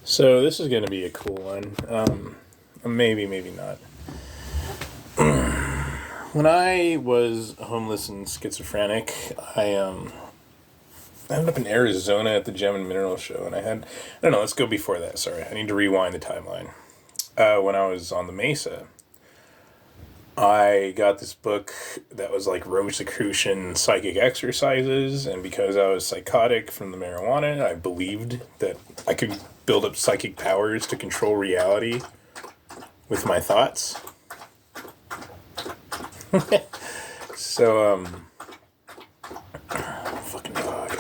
So this is going to be a cool one. Maybe, maybe not. When I was homeless and schizophrenic, I ended up in Arizona at the Gem and Mineral Show, and I don't know. Let's go before that. Sorry, I need to rewind the timeline. When I was on the Mesa, I got this book that was like Rosicrucian psychic exercises, and because I was psychotic from the marijuana, I believed that I could build up psychic powers to control reality with my thoughts. So, fucking dog.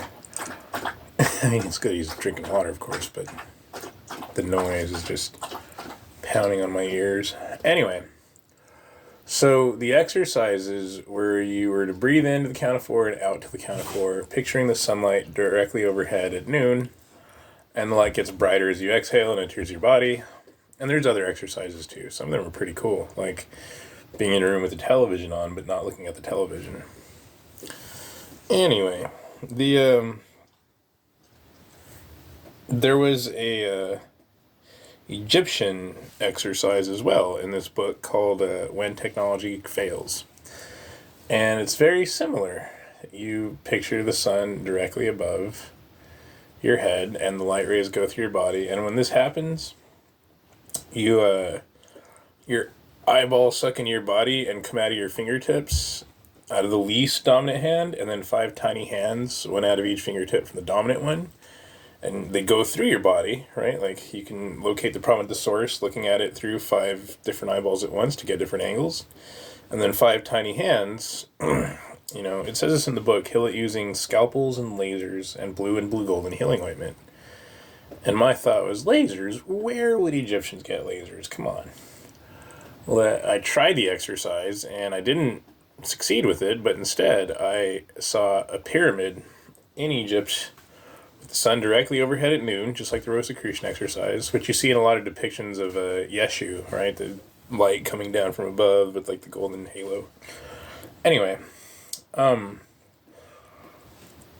I mean, it's good he's drinking water, of course, but the noise is just pounding on my ears. Anyway. So the exercises where you were to breathe in to the count of four and out to the count of four, picturing the sunlight directly overhead at noon, and the light gets brighter as you exhale and enters your body. And there's other exercises too. Some of them are pretty cool, like being in a room with the television on but not looking at the television. Anyway, there was a Egyptian exercise as well in this book called When Technology Fails. And it's very similar. You picture the sun directly above your head and the light rays go through your body. And when this happens, your eyeballs suck into your body and come out of your fingertips out of the least dominant hand, and then 5 tiny hands, one out of each fingertip from the dominant one. And they go through your body, right? Like, you can locate the problem at the source, looking at it through 5 different eyeballs at once to get different angles. And then 5 tiny hands, it says this in the book, heal it using scalpels and lasers and blue golden healing ointment. And my thought was, lasers? Where would Egyptians get lasers? Come on. Well, I tried the exercise, and I didn't succeed with it, but instead I saw a pyramid in Egypt, the sun directly overhead at noon, just like the Rosicrucian exercise, which you see in a lot of depictions of Yeshu, right? The light coming down from above with like the golden halo. Anyway, the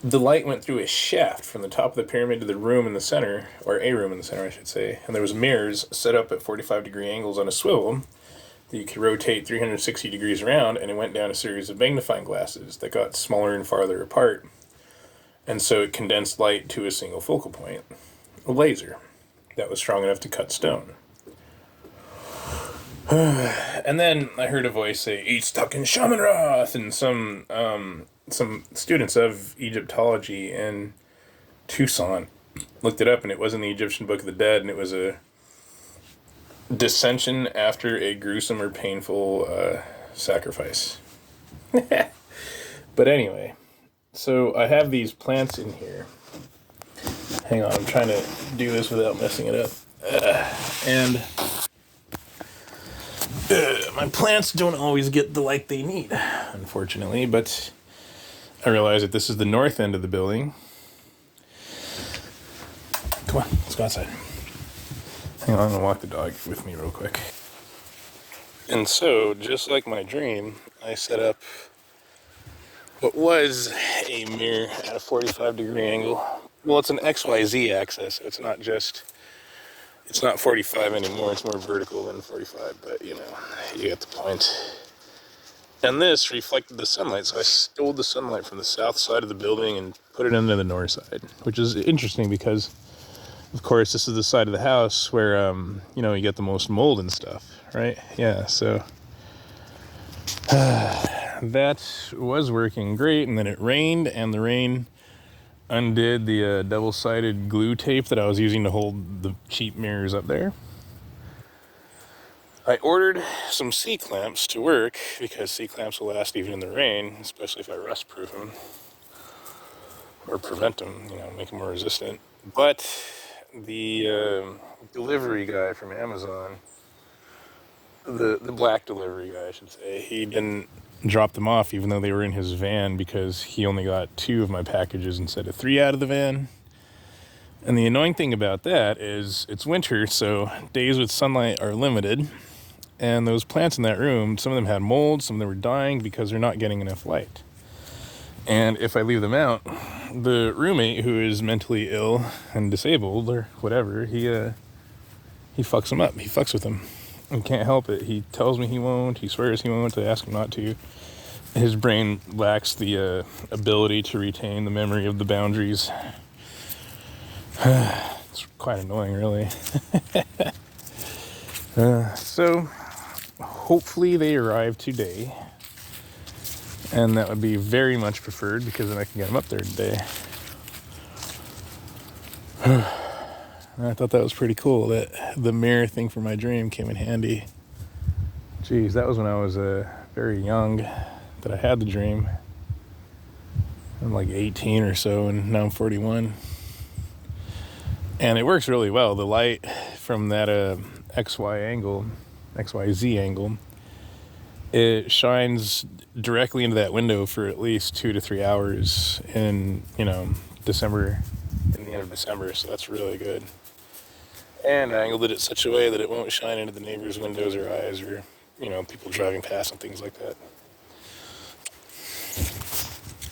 light went through a shaft from the top of the pyramid to the room in the center, or a room in the center, I should say, and there was mirrors set up at 45-degree angles on a swivel that you could rotate 360 degrees around, and it went down a series of magnifying glasses that got smaller and farther apart. And so it condensed light to a single focal point, a laser that was strong enough to cut stone. And then I heard a voice say, "Eat stuck in Shaman-Roth," and some students of Egyptology in Tucson looked it up, and it was in the Egyptian Book of the Dead, and it was a dissension after a gruesome or painful sacrifice. But anyway. So I have these plants in here. Hang on, I'm trying to do this without messing it up. And my plants don't always get the light they need, unfortunately, but I realize that this is the north end of the building. Come on, let's go outside. Hang on, I'm gonna walk the dog with me real quick. And so, just like my dream, I set up what was a mirror at a 45-degree angle. Well, it's an XYZ axis, so it's not 45 anymore, it's more vertical than 45, but you get the point. And this reflected the sunlight, so I stole the sunlight from the south side of the building and put it into the north side, which is interesting because, of course, this is the side of the house where, you get the most mold and stuff, right? Yeah, so that was working great, and then it rained, and the rain undid the double-sided glue tape that I was using to hold the cheap mirrors up there. I ordered some C-clamps to work, because C-clamps will last even in the rain, especially if I rust-proof them, or prevent them, make them more resistant. But the delivery guy from Amazon, the black delivery guy, I should say, he didn't drop them off even though they were in his van, because he only got 2 of my packages instead of 3 out of the van. And the annoying thing about that is it's winter, so days with sunlight are limited, and those plants in that room, some of them had mold, some of them were dying because they're not getting enough light. And if I leave them out, the roommate, who is mentally ill and disabled or whatever, he fucks them up. He fucks with them. He can't help it. He tells me he won't. He swears he won't. I ask him not to. His brain lacks the ability to retain the memory of the boundaries. It's quite annoying, really. So, hopefully they arrive today. And that would be very much preferred, because then I can get them up there today. I thought that was pretty cool, that the mirror thing for my dream came in handy. Geez, that was when I was very young that I had the dream. I'm like 18 or so, and now I'm 41. And it works really well. The light from that XYZ angle, it shines directly into that window for at least 2 to 3 hours in December, in the end of December. So that's really good. And I angled it such a way that it won't shine into the neighbor's windows or eyes, or people driving past and things like that.